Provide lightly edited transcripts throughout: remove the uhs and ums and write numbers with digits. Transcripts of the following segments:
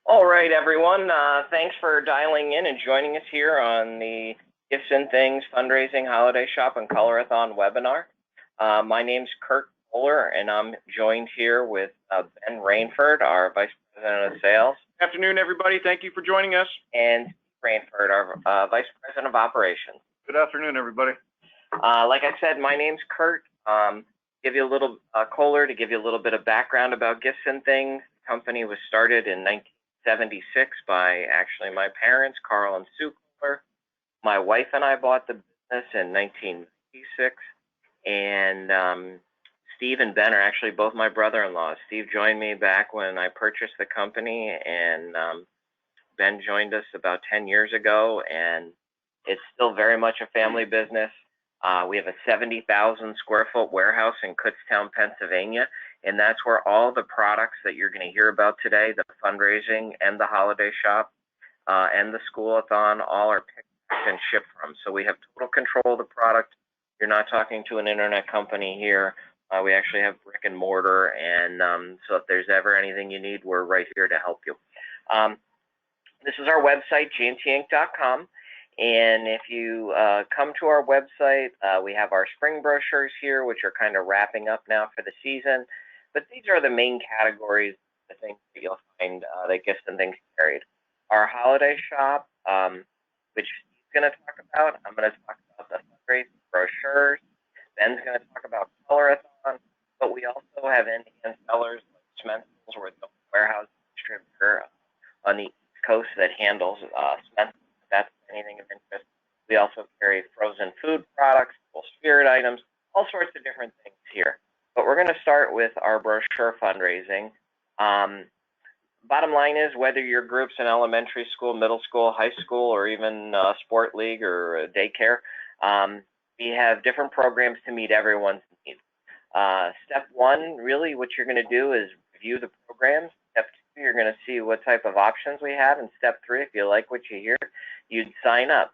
All right, everyone. Thanks for dialing in and joining us here on the Gifts and Things Fundraising Holiday Shop and Colorathon webinar. My name's Kurt Kohler, and I'm joined here with Ben Rainford, our Vice President of Sales. Good afternoon, everybody. Thank you for joining us. And Rainford, our Vice President of Operations. Good afternoon, everybody. Like I said, my name's Kurt. Give you a little Kohler to give you a little bit of background about Gifts and Things. The company was started in 1976 by actually my parents, Carl and Sue Kohler. My wife and I bought the business in 1996, and Steve and Ben are actually both my brother-in-laws. Steve joined me back when I purchased the company, and Ben joined us about 10 years ago, and it's still very much a family business. We have a 70,000 square foot warehouse in Kutztown, Pennsylvania, and that's where all the products that you're going to hear about today, the fundraising and the holiday shop and the Schoolathon, all are picked and shipped from. So we have total control of the product. You're not talking to an internet company here. We actually have brick and mortar, and so if there's ever anything you need, we're right here to help you. This is our website, gntinc.com. And if you come to our website, we have our spring brochures here, which are kind of wrapping up now for the season. But these are the main categories, I think, that you'll find that Gifts and Things carried. Our holiday shop, which he's going to talk about. I'm going to talk about the fundraising brochures. Ben's going to talk about Colorathon. But we also have in-hand sellers like Smentzels. We're the warehouse distributor on the East Coast that handles Smentzels. That's anything of interest. We also carry frozen food products, spirit items, all sorts of different things here. But we're going to start with our brochure fundraising. Bottom line is, whether your group's in elementary school, middle school, high school, or even sport league or daycare, we have different programs to meet everyone's needs. Step one, really what you're going to do is review the programs. Step two, you're going to see what type of options we have. And step three, if you like what you hear, you'd sign up.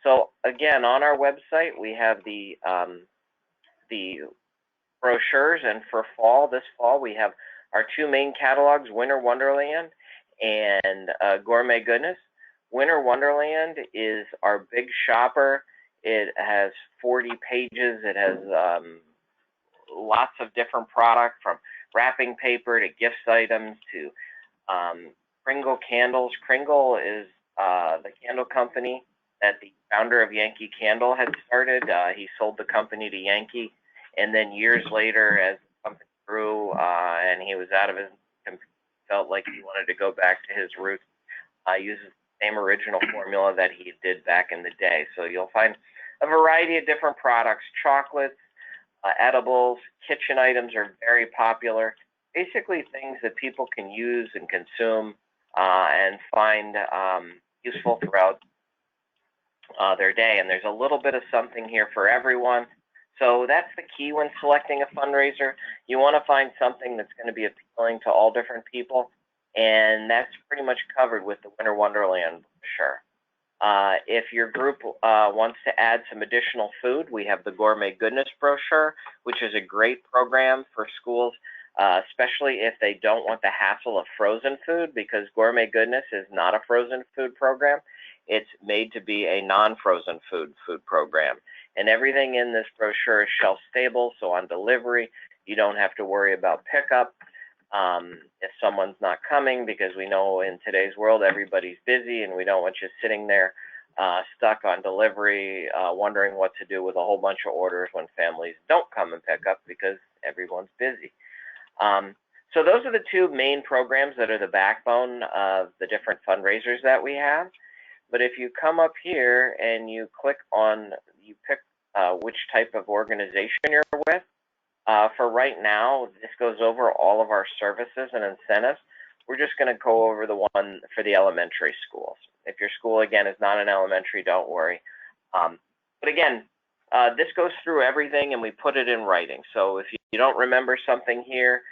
So again, on our website, we have the brochures, and for this fall, we have our two main catalogs, Winter Wonderland and Gourmet Goodness. Winter Wonderland is our big shopper. It has 40 pages. It has lots of different products, from wrapping paper to gift items to Kringle candles. Kringle is the candle company that the founder of Yankee Candle had started. He sold the company to Yankee, and then years later, as the company grew and he was out of his, felt like he wanted to go back to his roots, uses the same original formula that he did back in the day. So you'll find a variety of different products. Chocolates, edibles, kitchen items are very popular. Basically things that people can use and consume and find useful throughout their day. And there's a little bit of something here for everyone. So that's the key when selecting a fundraiser. You want to find something that's going to be appealing to all different people. And that's pretty much covered with the Winter Wonderland brochure. If your group wants to add some additional food, we have the Gourmet Goodness brochure, which is a great program for schools, especially if they don't want the hassle of frozen food, because Gourmet Goodness is not a frozen food program. It's made to be a non-frozen food program. And everything in this brochure is shelf stable, so on delivery, you don't have to worry about pickup if someone's not coming, because we know in today's world everybody's busy, and we don't want you sitting there stuck on delivery wondering what to do with a whole bunch of orders when families don't come and pick up because everyone's busy. So those are the two main programs that are the backbone of the different fundraisers that we have. But if you come up here and you click on, you pick which type of organization you're with. For right now, this goes over all of our services and incentives. We're just going to go over the one for the elementary schools. If your school, again, is not an elementary, don't worry. But again, this goes through everything, and we put it in writing. So if you don't remember something here,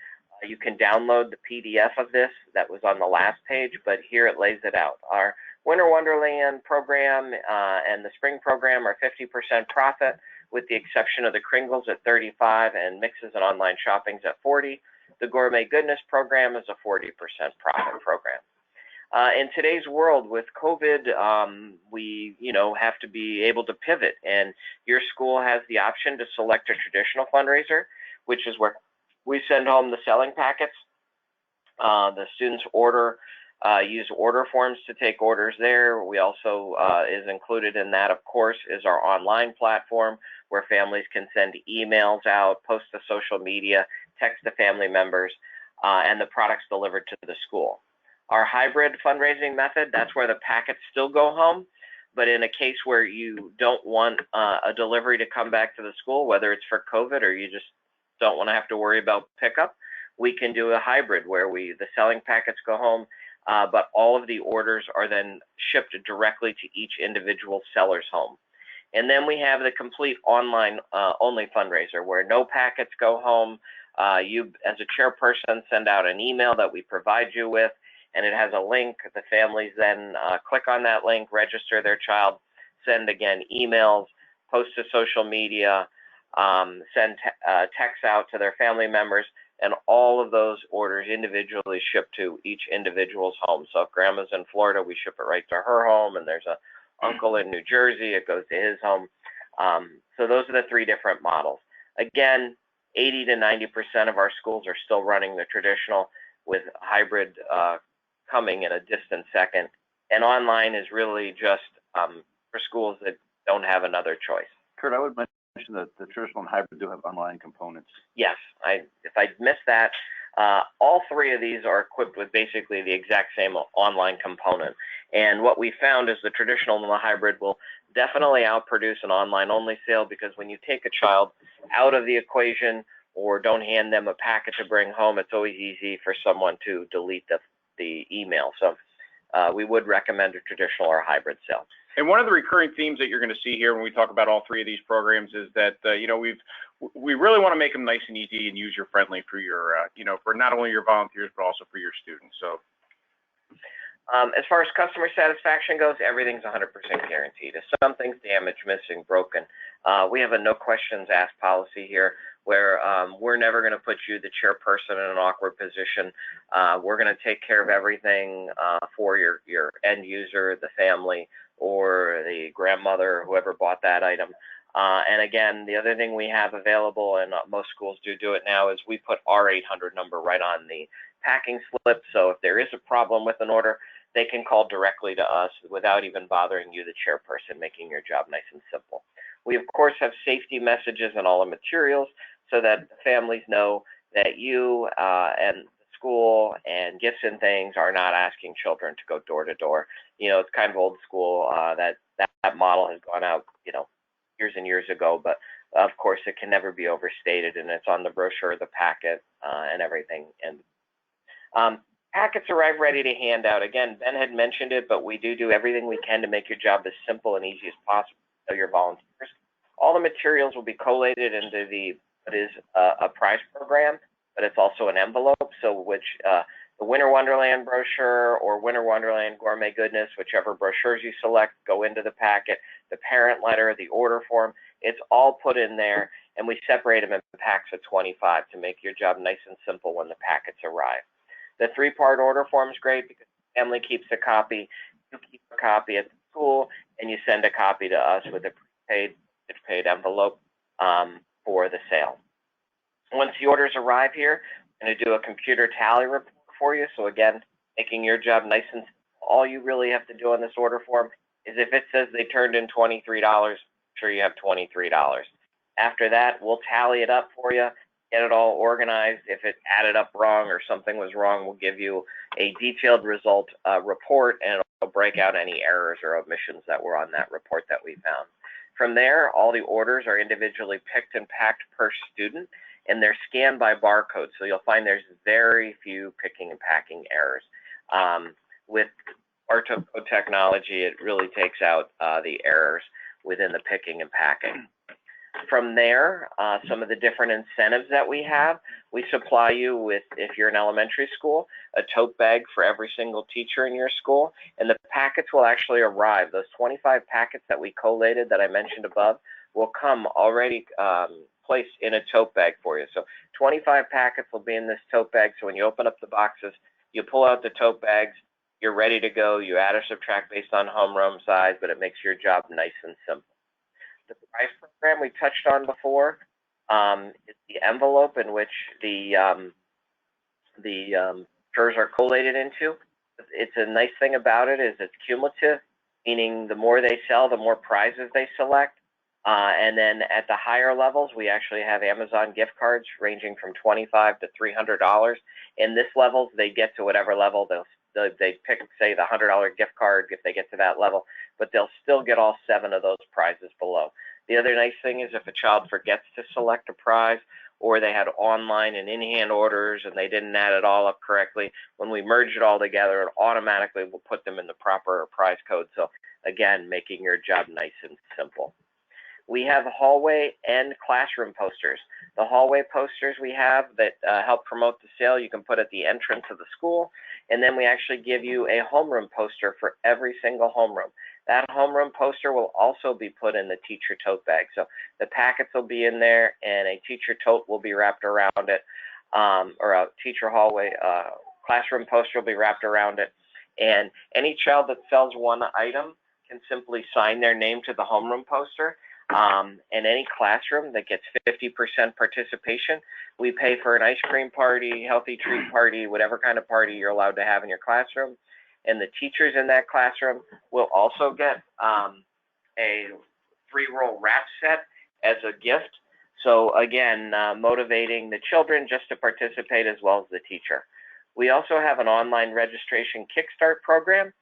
you can download the PDF of this that was on the last page, but here it lays it out. Our Winter Wonderland program and the spring program are 50% profit, with the exception of the Kringles at 35 and mixes and online shoppings at 40. The Gourmet Goodness program is a 40% profit program. In today's world with COVID, we have to be able to pivot, and your school has the option to select a traditional fundraiser, which is where we send home the selling packets. The students use order forms to take orders there. We also, is included in that, of course, is our online platform where families can send emails out, post to social media, text to family members, and the products delivered to the school. Our hybrid fundraising method, that's where the packets still go home, but in a case where you don't want a delivery to come back to the school, whether it's for COVID or you just don't want to have to worry about pickup, we can do a hybrid where the selling packets go home, but all of the orders are then shipped directly to each individual seller's home. And then we have the complete online only fundraiser where no packets go home. You, as a chairperson, send out an email that we provide you with, and it has a link. The families then click on that link, register their child, send again emails, post to social media, send texts out to their family members, and all of those orders individually ship to each individual's home. So if grandma's in Florida, we ship it right to her home, and there's an uncle in New Jersey, it goes to his home. So those are the three different models. Again, 80 to 90% of our schools are still running the traditional, with hybrid coming in a distant second. And online is really just for schools that don't have another choice. Kurt, I would mention that the traditional and hybrid do have online components. Yes, if I missed that, all three of these are equipped with basically the exact same online component. And what we found is the traditional and the hybrid will definitely outproduce an online-only sale, because when you take a child out of the equation or don't hand them a packet to bring home, it's always easy for someone to delete the email. So we would recommend a traditional or a hybrid sale. And one of the recurring themes that you're going to see here when we talk about all three of these programs is that we really want to make them nice and easy and user-friendly for your for not only your volunteers but also for your students. So as far as customer satisfaction goes, everything's 100% guaranteed. If something's damaged, missing, broken, we have a no questions asked policy here, where we're never going to put you, the chairperson, in an awkward position. We're going to take care of everything for your end user, the family, or the grandmother, or whoever bought that item. And again, the other thing we have available, and most schools do it now, is we put our 800 number right on the packing slip. So if there is a problem with an order, they can call directly to us without even bothering you, the chairperson, making your job nice and simple. We, of course, have safety messages in all the materials so that the families know that you and the school and gifts and things are not asking children to go door to door. It's kind of old school. That model has gone out, years and years ago, but of course it can never be overstated, and it's on the brochure, the packet, and everything. And packets arrive ready to hand out. Again, Ben had mentioned it, but we do everything we can to make your job as simple and easy as possible for your volunteers. All the materials will be collated into what is a prize program, but it's also an envelope, so the Winter Wonderland brochure or Winter Wonderland Gourmet Goodness, whichever brochures you select, go into the packet. The parent letter, the order form, it's all put in there, and we separate them in packs of 25 to make your job nice and simple when the packets arrive. The 3-part order form is great because the family keeps a copy, you keep a copy at the school, and you send a copy to us with a paid envelope for the sale. Once the orders arrive here, we're going to do a computer tally report for you. So again, making your job nice and simple. All you really have to do on this order form is, if it says they turned in $23, sure you have $23. After that, we'll tally it up for you, get it all organized. If it added up wrong or something was wrong, we'll give you a detailed result report, and it'll break out any errors or omissions that were on that report that we found. From there, all the orders are individually picked and packed per student, and they're scanned by barcode. So you'll find there's very few picking and packing errors. With barcode technology, it really takes out the errors within the picking and packing. From there, some of the different incentives that we have, we supply you with, if you're in elementary school, a tote bag for every single teacher in your school, and the packets will actually arrive. Those 25 packets that we collated that I mentioned above will come already placed in a tote bag for you. So 25 packets will be in this tote bag, so when you open up the boxes, you pull out the tote bags, you're ready to go. You add or subtract based on homeroom size, but it makes your job nice and simple. The prize program we touched on before is the envelope in which the brochures are collated into. It's a nice thing about it is it's cumulative, meaning the more they sell, the more prizes they select. And then at the higher levels, we actually have Amazon gift cards ranging from $25 to $300. In this level, they get to whatever level they pick, say, the $100 gift card if they get to that level, but they'll still get all 7 of those prizes below. The other nice thing is if a child forgets to select a prize, or they had online and in-hand orders and they didn't add it all up correctly, when we merge it all together, it automatically will put them in the proper prize code. So again, making your job nice and simple. We have hallway and classroom posters. The hallway posters we have that help promote the sale, you can put at the entrance of the school, and then we actually give you a homeroom poster for every single homeroom. That homeroom poster will also be put in the teacher tote bag. So the packets will be in there, and a teacher tote will be wrapped around it, or a teacher hallway classroom poster will be wrapped around it. And any child that sells one item can simply sign their name to the homeroom poster. And any classroom that gets 50% participation, we pay for an ice cream party, healthy treat party, whatever kind of party you're allowed to have in your classroom. And the teachers in that classroom will also get a 3-roll wrap set as a gift. So again, motivating the children just to participate as well as the teacher. We also have an online registration kickstart program.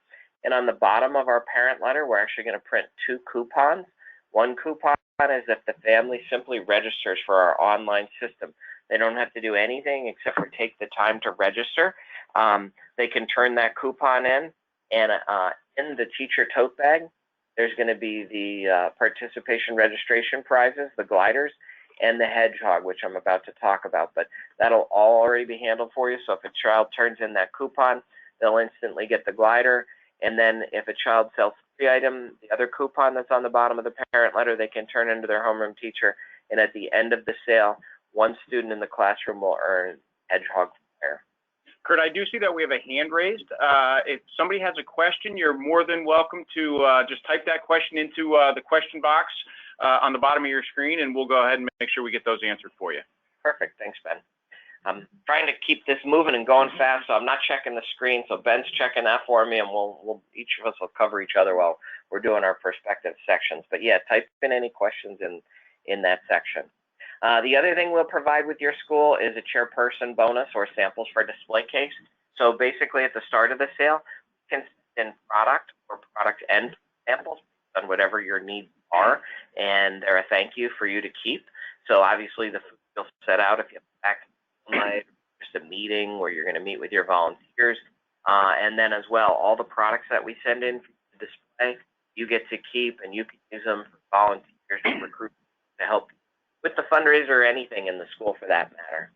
And on the bottom of our parent letter, we're actually going to print 2 coupons. One coupon is if the family simply registers for our online system. They don't have to do anything except for take the time to register. They can turn that coupon in, and in the teacher tote bag, there's going to be the participation registration prizes, the gliders, and the hedgehog, which I'm about to talk about. But that'll all already be handled for you. So if a child turns in that coupon, they'll instantly get the glider. And then if a child sells the item, the other coupon that's on the bottom of the parent letter, they can turn into their homeroom teacher. And at the end of the sale, one student in the classroom will earn hedgehog flyer. Kurt, I do see that we have a hand raised. If somebody has a question, you're more than welcome to just type that question into the question box on the bottom of your screen, and we'll go ahead and make sure we get those answered for you. Perfect. Thanks, Ben. I'm trying to keep this moving and going fast, so I'm not checking the screen. So Ben's checking that for me, and we'll each of us will cover each other while we're doing our perspective sections. But yeah, type in any questions in that section. The other thing we'll provide with your school is a chairperson bonus or samples for display case. So basically, at the start of the sale, you can send in product or product end samples on whatever your needs are, and they're a thank you for you to keep. So obviously, the food you'll set out if you have back night, just a meeting where you're going to meet with your volunteers, and then as well, all the products that we send in for the display, you get to keep, and you can use them for volunteers to recruit to help with the fundraiser or anything in the school for that matter.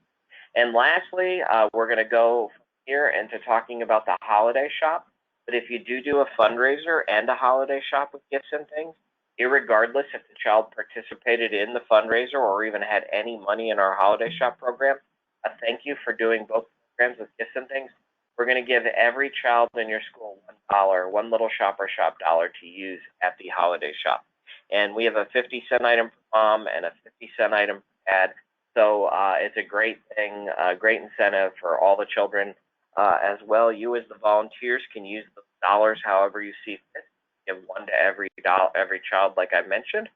And lastly, we're going to go here into talking about the holiday shop. But if you do a fundraiser and a holiday shop with gifts and things, irregardless if the child participated in the fundraiser or even had any money in our holiday shop program, a thank you for doing both programs with gifts and things. We're going to give every child in your school $1, one little Shopper Shop dollar to use at the holiday shop. And we have a 50-cent item for mom and a 50-cent item for dad. So it's a great thing, a great incentive for all the children as well. You as the volunteers can use those dollars however you see fit. Give one to every child, like I mentioned,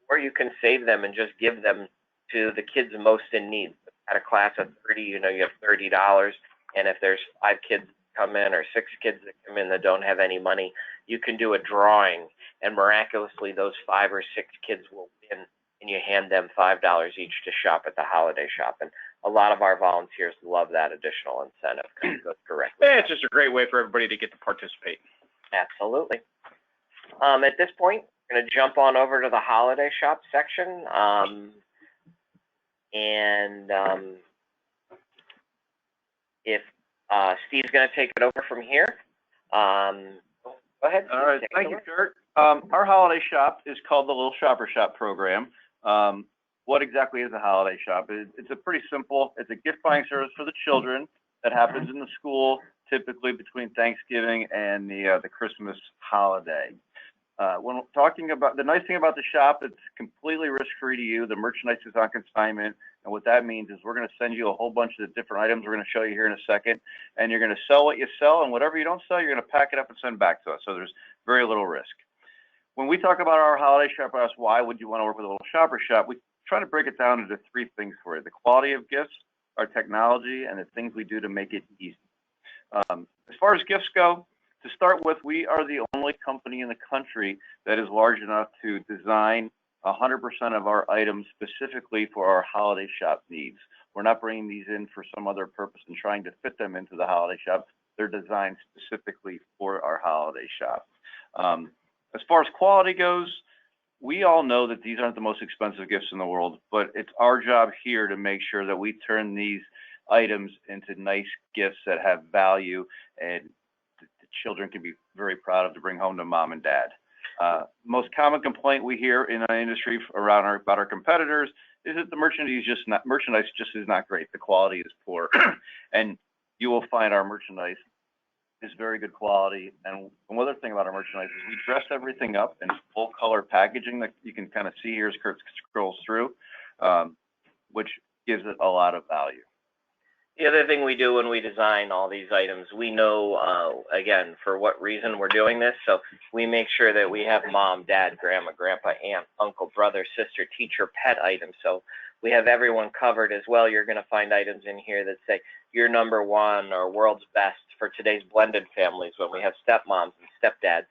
or you can save them and just give them to the kids most in need. At a class of 30, you have $30, and if there's 5 kids that come in or 6 kids that come in that don't have any money, you can do a drawing, and miraculously those 5 or 6 kids will win, and you hand them $5 each to shop at the holiday shop. And a lot of our volunteers love that additional incentive because it goes directly. Yeah, it's just a great way for everybody to get to participate. Absolutely. At this point, we're going to jump on over to the holiday shop section. If Steve's going to take it over from here, go ahead. All right, thank you, Kurt. Our holiday shop is called the Little Shopper Shop program. What exactly is a holiday shop? It's a pretty simple, it's a gift buying service for the children that happens in the school typically between Thanksgiving and the Christmas holiday. When talking about the nice thing about the shop, it's completely risk-free to you. The merchandise is on consignment, and what that means is we're going to send you a whole bunch of the different items we're going to show you here in a second, and you're going to sell what you sell, and whatever you don't sell, you're going to pack it up and send back to us. So there's very little risk. When we talk about our holiday shop, I ask why would you want to work with a little shopper shop? We try to break it down into three things for you: the quality of gifts, our technology, and the things we do to make it easy. As far as gifts go, to start with, we are the only company in the country that is large enough to design 100% of our items specifically for our holiday shop needs. We're not bringing these in for some other purpose and trying to fit them into the holiday shop. They're designed specifically for our holiday shop. As far as quality goes, we all know that these aren't the most expensive gifts in the world, but it's our job here to make sure that we turn these items into nice gifts that have value and the children can be very proud of to bring home to mom and dad. Most common complaint we hear in our industry about our competitors is that the merchandise just is not great. The quality is poor, and you will find our merchandise is very good quality. And one other thing about our merchandise is we dress everything up in full color packaging that you can kind of see here as Kurt scrolls through, which gives it a lot of value. The other thing we do when we design all these items, we know, again, for what reason we're doing this. So we make sure that we have mom, dad, grandma, grandpa, aunt, uncle, brother, sister, teacher, pet items. So we have everyone covered as well. You're going to find items in here that say you're number one or world's best for today's blended families when we have stepmoms and stepdads.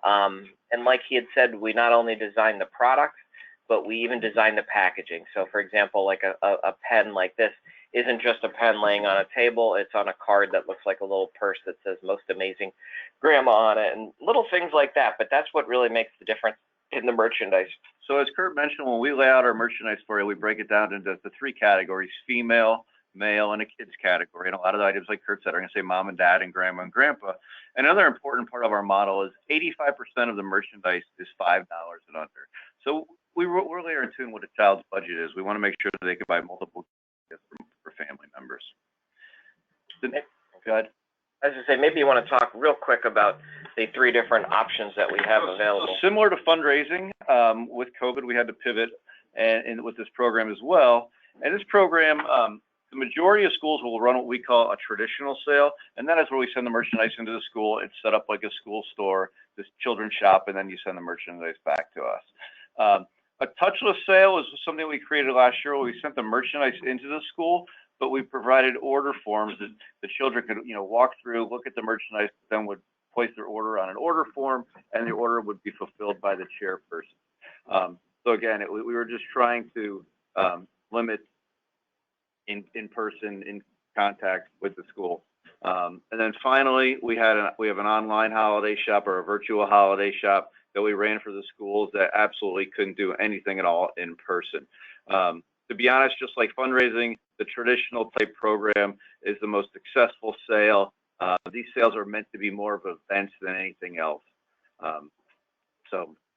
And like he had said, we not only design the products, but we even design the packaging. So for example, like a pen like this isn't just a pen laying on a table, it's on a card that looks like a little purse that says most amazing grandma on it, and little things like that. But that's what really makes the difference in the merchandise. So as Kurt mentioned, when we lay out our merchandise for you, we break it down into the three categories: female, male, and a kids category. And a lot of the items, like Kurt said, are going to say mom and dad and grandma and grandpa. Another important part of our model is 85% of the merchandise is $5 and under. So we really are in tune with a child's budget is. We want to make sure that they can buy multiple gifts for family members. Go ahead. As I say, maybe you want to talk real quick about the three different options that we have available. So similar to fundraising, with COVID, we had to pivot and with this program as well. And this program, the majority of schools will run what we call a traditional sale, and that is where we send the merchandise into the school. It's set up like a school store, this children's shop, and then you send the merchandise back to us. A touchless sale is something we created last year where we sent the merchandise into the school, but we provided order forms that the children could, walk through, look at the merchandise, then would place their order on an order form, and the order would be fulfilled by the chairperson. So again, we were just trying to limit in-person in contact with the school. And then finally, we have an online holiday shop or a virtual holiday shop that we ran for the schools that absolutely couldn't do anything at all in person. To be honest, just like fundraising, the traditional type program is the most successful sale. These sales are meant to be more of events than anything else.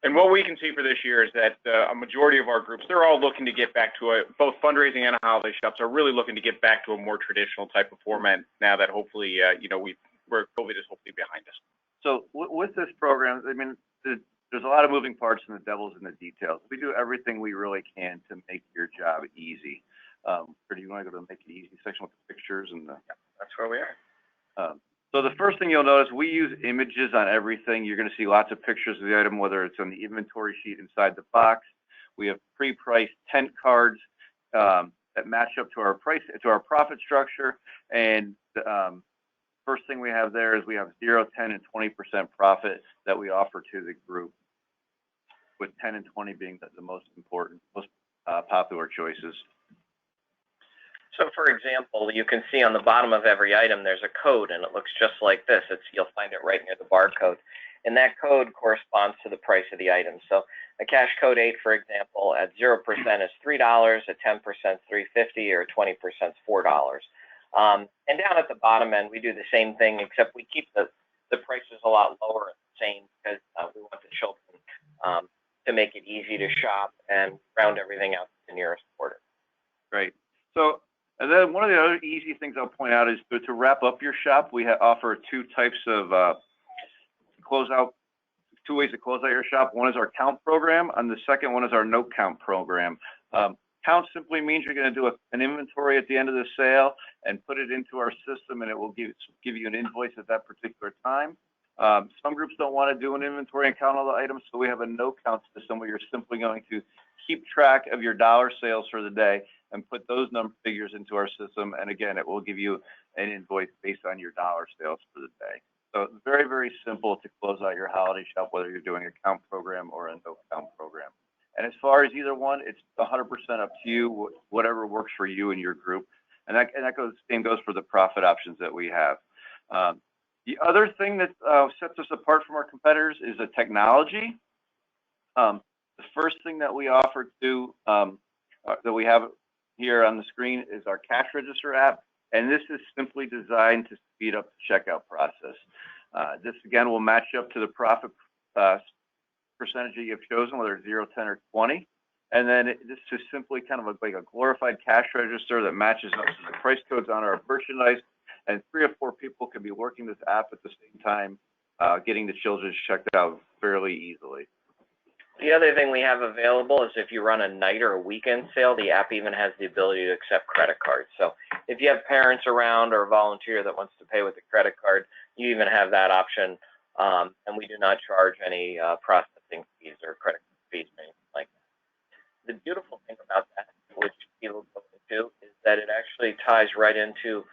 And what we can see for this year is that a majority of our groups, they're all looking to get back to both fundraising and holiday shops are really looking to get back to a more traditional type of format now that hopefully, where COVID is hopefully behind us. So with this program, I mean, there's a lot of moving parts and the devil's in the details. We do everything we really can to make your job easy. Or do you want to go to the make it easy section with the pictures and the? Yeah, that's where we are. So the first thing you'll notice, we use images on everything. You're going to see lots of pictures of the item, whether it's on the inventory sheet inside the box. We have pre-priced tent cards that match up to our profit structure. And the first thing we have there is we have 0, 10, and 20% profit that we offer to the group, with 10 and 20 being the most important, most popular choices. So for example, you can see on the bottom of every item there's a code, and it looks just like this. You'll find it right near the barcode. And that code corresponds to the price of the item. So a cash code 8, for example, at 0% is $3, at 10% $3.50, or 20% $4. And down at the bottom end, we do the same thing, except we keep the prices a lot lower and the same because we want the children to make it easy to shop and round everything out to the nearest quarter. Right. So, and then one of the other easy things I'll point out is to wrap up your shop, we offer two types of two ways to close out your shop. One is our count program, and the second one is our no count program. Count simply means you're going to do an inventory at the end of the sale and put it into our system, and it will give you an invoice at that particular time. Some groups don't want to do an inventory and count all the items, so we have a no count system where you're simply going to keep track of your dollar sales for the day and put those figures into our system, and again, it will give you an invoice based on your dollar sales for the day. So it's very, very simple to close out your holiday shop, whether you're doing a count program or a no count program. And as far as either one, it's 100% up to you, whatever works for you and your group. And that same goes for the profit options that we have. The other thing that sets us apart from our competitors is the technology. The first thing that we offer that we have here on the screen is our cash register app. And this is simply designed to speed up the checkout process. This again will match up to the profit percentage that you've chosen, whether it's 0, 10, or 20. And then this is simply kind of like a glorified cash register that matches up to the price codes on our merchandise. And 3 or 4 people can be working this app at the same time, getting the children checked out fairly easily. The other thing we have available is if you run a night or a weekend sale, the app even has the ability to accept credit cards. So if you have parents around or a volunteer that wants to pay with a credit card, you even have that option. And we do not charge any processing fees or credit fees or anything like that. The beautiful thing about that, which people go into, is that it actually ties right into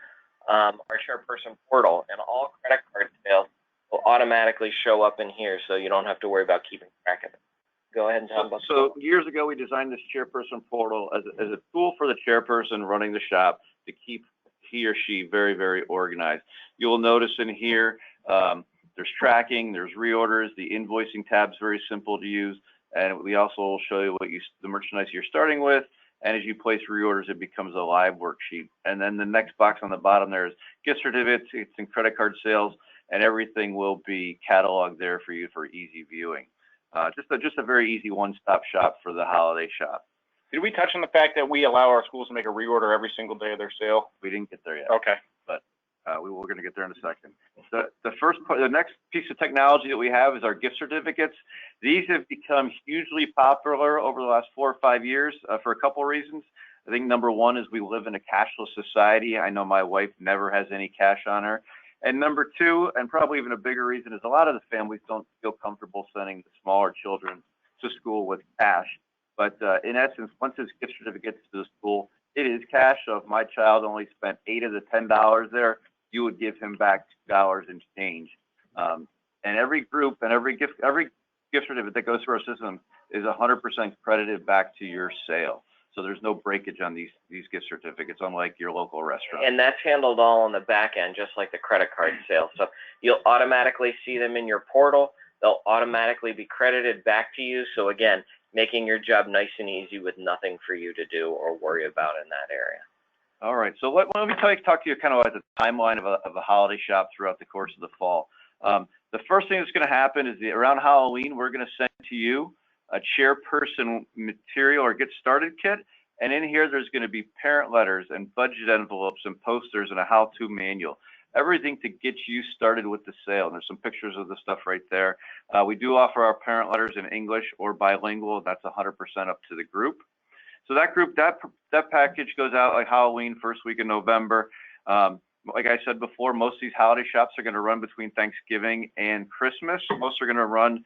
our Shareperson Portal, and all credit card sales will automatically show up in here, so you don't have to worry about keeping track of it. Go ahead and talk about that. So years ago, we designed this Shareperson Portal as a tool for the chairperson running the shop to keep he or she very, very organized. You will notice in here, there's tracking, there's reorders, the invoicing tab's very simple to use, and we also will show you the merchandise you're starting with, and as you place reorders, it becomes a live worksheet. And then the next box on the bottom there is gift certificates, it's in credit card sales, and everything will be cataloged there for you for easy viewing. Just a very easy one-stop shop for the holiday shop. Did we touch on the fact that we allow our schools to make a reorder every single day of their sale? We didn't get there yet. Okay. But we're going to get there in a second. The next piece of technology that we have is our gift certificates. These have become hugely popular over the last 4 or 5 years for a couple of reasons. I think number one is we live in a cashless society. I know my wife never has any cash on her. And number two, and probably even a bigger reason, is a lot of the families don't feel comfortable sending the smaller children to school with cash. But in essence, once this gift certificate gets to the school, it is cash. So if my child only spent $8 of the $10 there, you would give him back $2 in change. And every group and every gift certificate that goes through our system is 100% credited back to your sale. So there's no breakage on these gift certificates, unlike your local restaurant. And that's handled all on the back end, just like the credit card sale. So you'll automatically see them in your portal. They'll automatically be credited back to you. So again, making your job nice and easy with nothing for you to do or worry about in that area. All right. So let me talk to you kind of about the timeline of a holiday shop throughout the course of the fall. The first thing that's going to happen is around Halloween, we're going to send to you a chairperson material or get started kit. And in here, there's going to be parent letters and budget envelopes and posters and a how-to manual. Everything to get you started with the sale. And there's some pictures of the stuff right there. We do offer our parent letters in English or bilingual. That's 100% up to the group. So that package goes out like Halloween, first week of November. Like I said before, most of these holiday shops are going to run between Thanksgiving and Christmas. Most are going to run,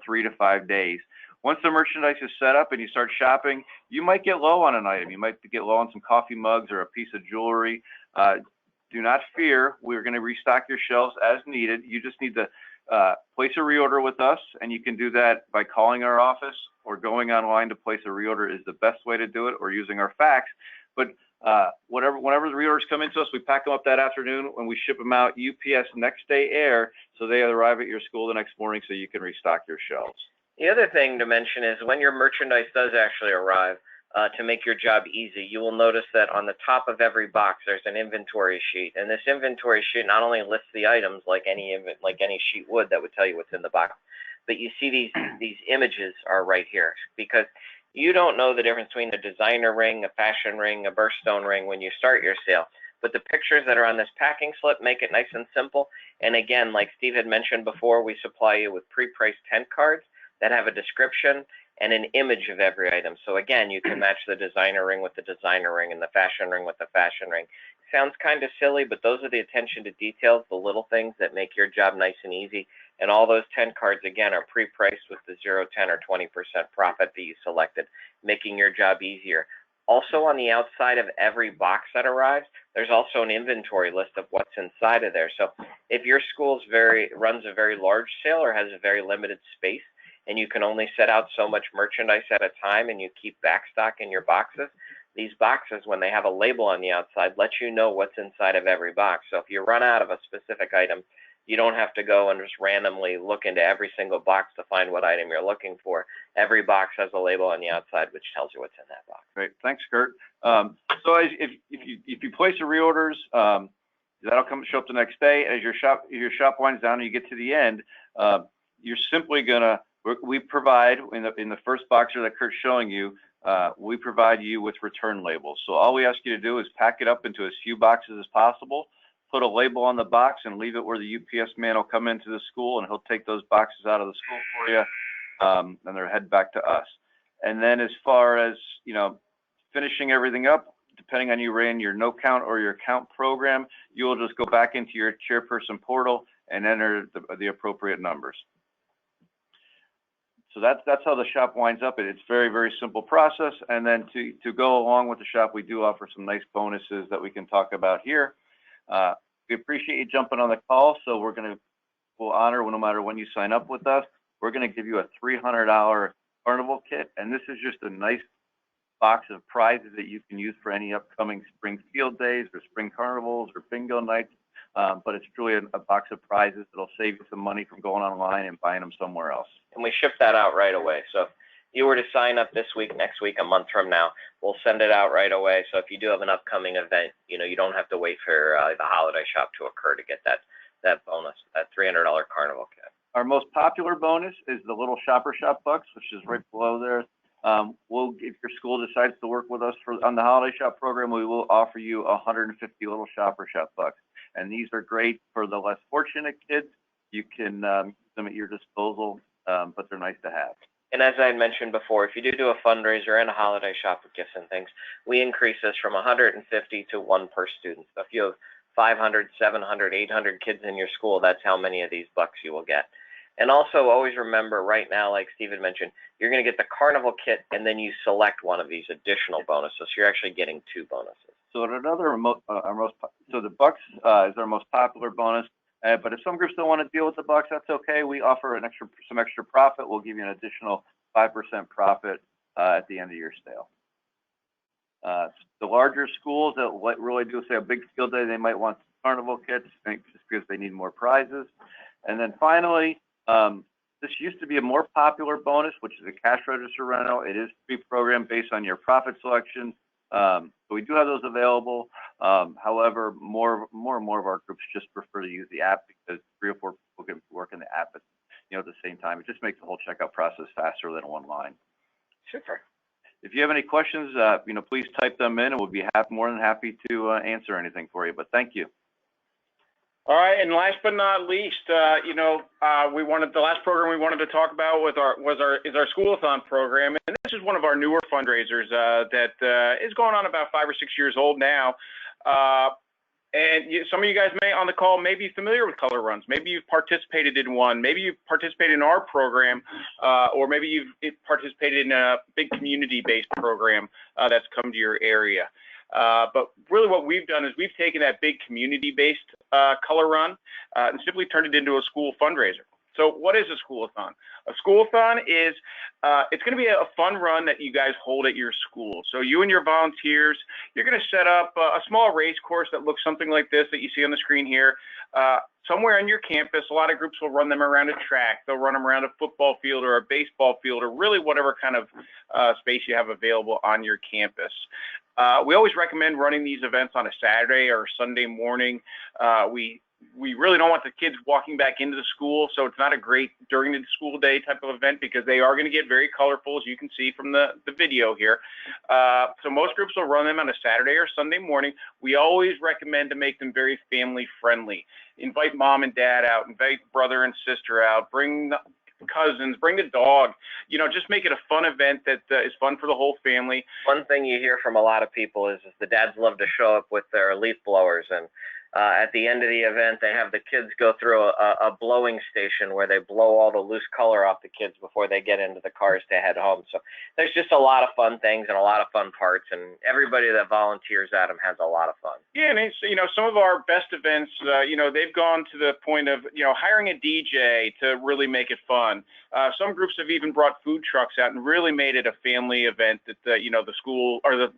3 to 5 days. Once the merchandise is set up and you start shopping, you might get low on an item. You might get low on some coffee mugs or a piece of jewelry. Do not fear. We're going to restock your shelves as needed. You just need to place a reorder with us, and you can do that by calling our office or going online to place a reorder is the best way to do it, or using our fax. But whenever the reorders come into us, we pack them up that afternoon when we ship them out UPS next day air, so they arrive at your school the next morning so you can restock your shelves. The other thing to mention is when your merchandise does actually arrive, to make your job easy, you will notice that on the top of every box there's an inventory sheet, and this inventory sheet not only lists the items like any sheet would that would tell you what's in the box, but you see these images are right here, because You don't know the difference between a designer ring, a fashion ring, a birthstone ring when you start your sale. But the pictures that are on this packing slip make it nice and simple. And again, like Steve had mentioned before, we supply you with pre-priced tent cards that have a description and an image of every item. So again, you can match the designer ring with the designer ring and the fashion ring with the fashion ring. Sounds kind of silly, but those are the attention to details, the little things that make your job nice and easy. And all those tent cards, again, are pre-priced with the 0, 10, or 20% profit that you selected, making your job easier. Also, on the outside of every box that arrives, there's also an inventory list of what's inside of there. So if your school runs a very large sale or has a very limited space, and you can only set out so much merchandise at a time and you keep backstock in your boxes, these boxes, when they have a label on the outside, let you know what's inside of every box. So if you run out of a specific item, you don't have to go and just randomly look into every single box to find what item you're looking for. Every box has a label on the outside which tells you what's in that box. Great, thanks, Kurt. So if you place your reorders, that'll show up the next day. As your shop winds down and you get to the end, you're simply gonna, we provide in the first box that Kurt's showing you, we provide you with return labels. So all we ask you to do is pack it up into as few boxes as possible, put a label on the box, and leave it where the UPS man will come into the school and he'll take those boxes out of the school for you, and they'll head back to us. And then as far as, finishing everything up, depending on you ran your no count or your count program, you will just go back into your Shareperson Portal and enter the appropriate numbers. So that's how the shop winds up. It's very, very simple process. And then to go along with the shop, we do offer some nice bonuses that we can talk about here. We appreciate you jumping on the call. So we'll honor, no matter when you sign up with us, we're going to give you a $300 carnival kit. And this is just a nice box of prizes that you can use for any upcoming spring field days or spring carnivals or bingo nights. But it's truly a box of prizes that'll save you some money from going online and buying them somewhere else. And we ship that out right away. So if you were to sign up this week, next week, a month from now, we'll send it out right away. So if you do have an upcoming event, you don't have to wait for the holiday shop to occur to get that bonus, that $300 carnival kit. Our most popular bonus is the little Shopper Shop bucks, which is right below there. If your school decides to work with us on the holiday shop program, we will offer you 150 little Shopper Shop bucks. And these are great for the less fortunate kids. You can use them at your disposal, but they're nice to have. And as I mentioned before, if you do a fundraiser and a holiday shop with gifts and things, we increase this from 150 to 1 per student. So if you have 500, 700, 800 kids in your school, that's how many of these bucks you will get. And also always remember right now, like Steven mentioned, you're going to get the carnival kit and then you select one of these additional bonuses. So you're actually getting 2 bonuses. So so the bucks is our most popular bonus. But if some groups don't want to deal with the bucks, that's okay. We offer some extra profit. We'll give you an additional 5% profit at the end of your sale. The larger schools that really do, say, a big field day, they might want carnival kits just because they need more prizes. And then finally, this used to be a more popular bonus, which is a cash register rental. It is pre-programmed based on your profit selection. So we do have those available. However, more and more of our groups just prefer to use the app because 3 or 4 people can work in the app at the same time. It just makes the whole checkout process faster than online. Super. If you have any questions, please type them in, and we'll be more than happy to answer anything for you. But thank you. All right, and last but not least, the last program we wanted to talk about is our Schoolathon program, and this is one of our newer fundraisers that is going on about 5 or 6 years old now. Some of you guys on the call may be familiar with color runs. Maybe you've participated in one. Maybe you've participated in our program, or maybe you've participated in a big community-based program that's come to your area. But really what we've done is we've taken that big community-based color run and simply turned it into a school fundraiser. So what is a Schoolathon? A Schoolathon is, it's going to be a fun run that you guys hold at your school. So you and your volunteers, you're going to set up a small race course that looks something like this that you see on the screen here. Somewhere on your campus, a lot of groups will run them around a track. They'll run them around a football field or a baseball field or really whatever kind of space you have available on your campus. We always recommend running these events on a Saturday or Sunday morning. We we really don't want the kids walking back into the school, so it's not a great during the school day type of event because they are going to get very colorful, as you can see from the video here. So most groups will run them on a Saturday or Sunday morning. We always recommend to make them very family friendly. Invite mom and dad out, invite brother and sister out, bring the cousins, bring the dog, you know, just make it a fun event that is fun for the whole family. One thing you hear from a lot of people is the dads love to show up with their leaf blowers, and at the end of the event, they have the kids go through a blowing station where they blow all the loose color off the kids before they get into the cars to head home. So there's just a lot of fun things and a lot of fun parts, and everybody that volunteers at them has a lot of fun. Yeah, and it's, you know, some of our best events, you know, they've gone to the point of, you know, hiring a DJ to really make it fun. Some groups have even brought food trucks out and really made it a family event that, you know, the school or the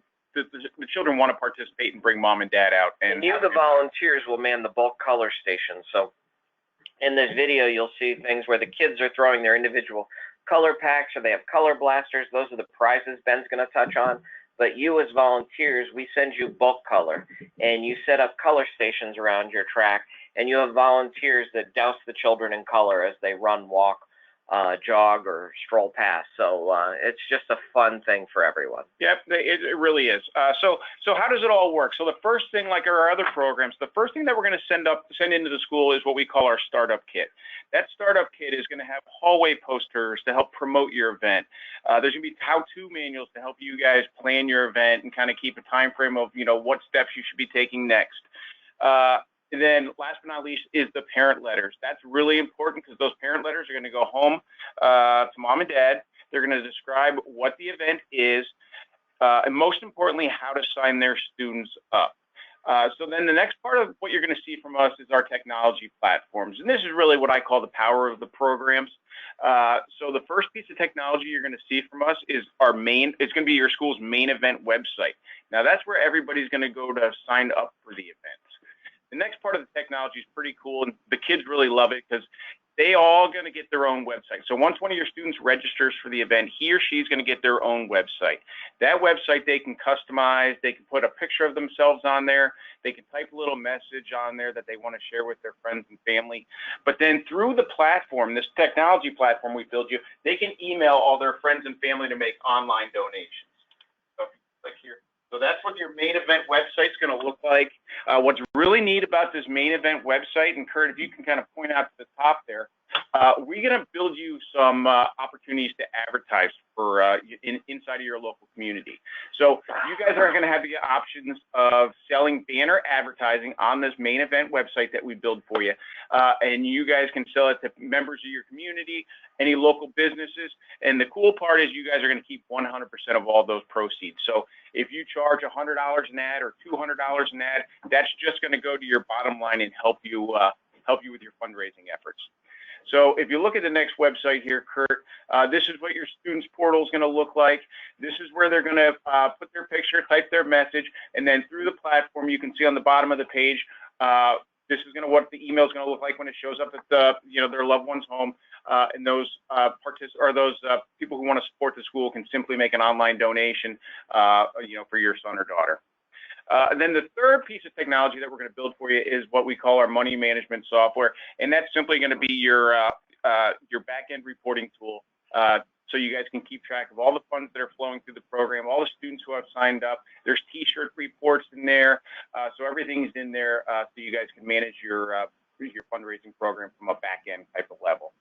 children want to participate and bring mom and dad out. And you, the volunteers, will man the bulk color station. So in this video, you'll see things where the kids are throwing their individual color packs, or they have color blasters. Those are the prizes Ben's going to touch on. But you, as volunteers, we send you bulk color, and you set up color stations around your track, and you have volunteers that douse the children in color as they run, walk, jog, or stroll past. So it's just a fun thing for everyone. Yep, it really is. So how does it all work? So the first thing, like our other programs, the first thing that we're going to send into the school is what we call our startup kit. That startup kit is going to have hallway posters to help promote your event. There's going to be how-to manuals to help you guys plan your event and kind of keep a time frame of, you know, what steps you should be taking next. And then last but not least is the parent letters. That's really important because those parent letters are going to go home to mom and dad. They're going to describe what the event is, and most importantly, how to sign their students up. So then the next part of what you're going to see from us is our technology platforms. And this is really what I call the power of the programs. So the first piece of technology you're going to see from us is it's going to be your school's main event website. Now that's where everybody's going to go to sign up for the events. The next part of the technology is pretty cool, and the kids really love it because they all going to get their own website. So once one of your students registers for the event, he or she's going to get their own website. That website they can customize. They can put a picture of themselves on there. They can type a little message on there that they want to share with their friends and family. But then through the platform, this technology platform we build you, they can email all their friends and family to make online donations. So click here. So that's what your main event website is going to look like. What's really neat about this main event website, and Kurt, if you can kind of point out to the top there, we're going to build you some opportunities to advertise for inside of your local community. So you guys are going to have the options of selling banner advertising on this main event website that we build for you. And you guys can sell it to members of your community, any local businesses. And the cool part is you guys are going to keep 100% of all those proceeds. So if you charge $100 an ad or $200 an ad, that's just going to go to your bottom line and help you with your fundraising efforts. So if you look at the next website here, Kurt, this is what your students portal is going to look like. This is where they're going to put their picture, type their message, and then through the platform, you can see on the bottom of the page, this is going to what the email is going to look like when it shows up at their loved one's home, and those people who want to support the school can simply make an online donation, for your son or daughter. And then the third piece of technology that we're going to build for you is what we call our money management software, and that's simply going to be your back-end reporting tool. So you guys can keep track of all the funds that are flowing through the program, all the students who have signed up. There's T-shirt reports in there, so everything's in there, so you guys can manage your fundraising program from a back-end type of level.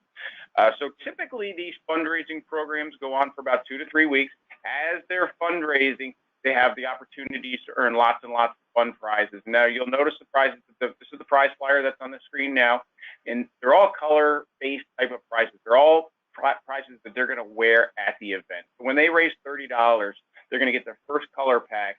So typically these fundraising programs go on for about 2 to 3 weeks. As they're fundraising, they have the opportunities to earn lots and lots of fun prizes. Now you'll notice the prizes. This is the prize flyer that's on the screen now, and they're all color-based type of prizes. They're all prizes that they're going to wear at the event. When they raise $30, they're going to get their first color pack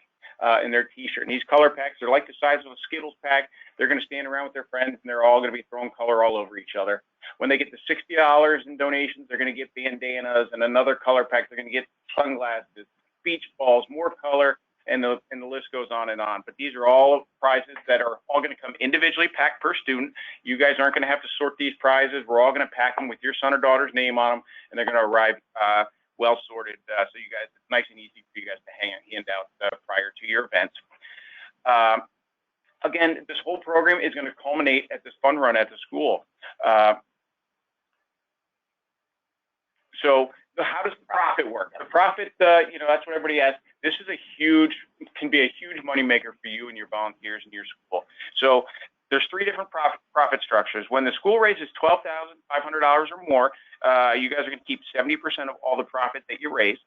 in their T-shirt. And these color packs are like the size of a Skittles pack. They're going to stand around with their friends, and they're all going to be throwing color all over each other. When they get to $60 in donations, they're going to get bandanas and another color pack. They're going to get sunglasses, beach balls, more color, and the list goes on and on. But these are all prizes that are all going to come individually packed per student. You guys aren't going to have to sort these prizes. We're all going to pack them with your son or daughter's name on them, and they're going to arrive well sorted, so you guys, it's nice and easy for you guys to hand out prior to your events. again, this whole program is going to culminate at this fun run at the school. So how does the profit work? The profit, you know, that's what everybody asks. This is can be a huge moneymaker for you and your volunteers and your school. So there's three different profit structures. When the school raises $12,500 or more, you guys are going to keep 70% of all the profit that you raise.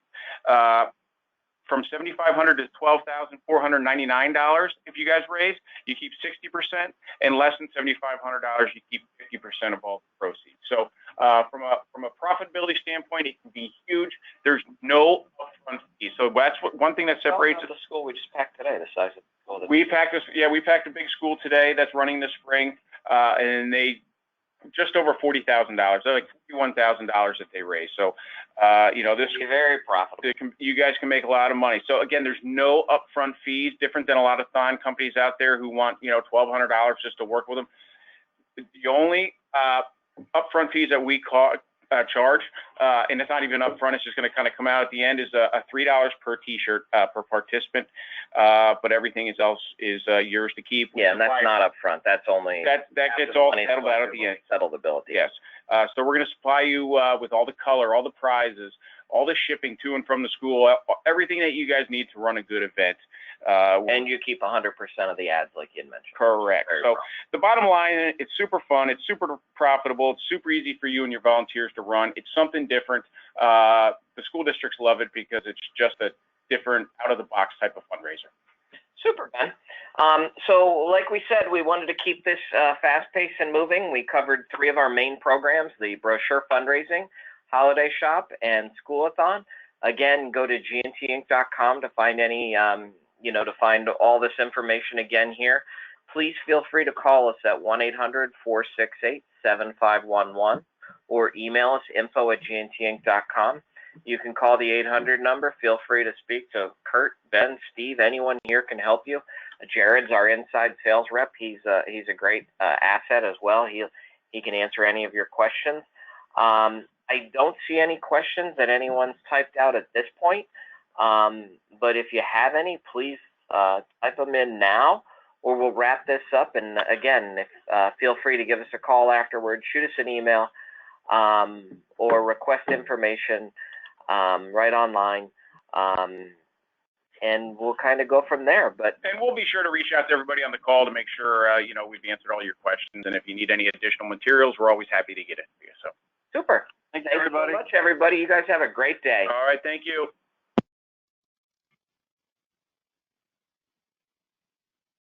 From $7,500 to $12,499, if you guys raise, you keep 60%, and less than $7,500, you keep 50% of all the proceeds. So from a profitability standpoint, it can be huge. There's no upfront fee. So that's one thing that separates the school we just packed today, the size of the school. We packed a big school today that's running this spring, and they just over $40,000. They're like $51,000 that they raise. So, you know, this is very profitable. You guys can make a lot of money. So again, there's no upfront fees, different than a lot of thon companies out there who want, you know, $1,200 just to work with them. The only upfront fees that we charge, and it's not even upfront, it's just going to kind of come out at the end, is a $3 per t-shirt per participant, but everything else is yours to keep. Yeah, and that's not upfront. That's only that gets all settled out at the end. Settle the bill. Yes. So we're going to supply you with all the color, all the prizes, all the shipping to and from the school, everything that you guys need to run a good event. And you keep 100% of the ads, like you mentioned. Correct. So the bottom line, it's super fun, it's super profitable, it's super easy for you and your volunteers to run. It's something different. The school districts love it because it's just a different, out-of-the-box type of fundraiser. Super, Ben. So like we said, we wanted to keep this fast-paced and moving. We covered three of our main programs, the Brochure Fundraising, Holiday Shop, and Schoolathon. Again, go to gntinc.com to find any, you know, to find all this information again here. Please feel free to call us at 1-800-468-7511 or email us info@gntinc.com. You can call the 800 number. Feel free to speak to Kurt, Ben, Steve. Anyone here can help you. Jared's our inside sales rep. He's a great asset as well. He can answer any of your questions. I don't see any questions that anyone's typed out at this point. But if you have any, please type them in now, or we'll wrap this up. And again, feel free to give us a call afterwards, shoot us an email, or request information right online, and we'll kind of go from there. And we'll be sure to reach out to everybody on the call to make sure you know, we've answered all your questions. And if you need any additional materials, we're always happy to get it to you. So super. Thank you, everybody. Thank you so much, everybody. You guys have a great day. All right. Thank you.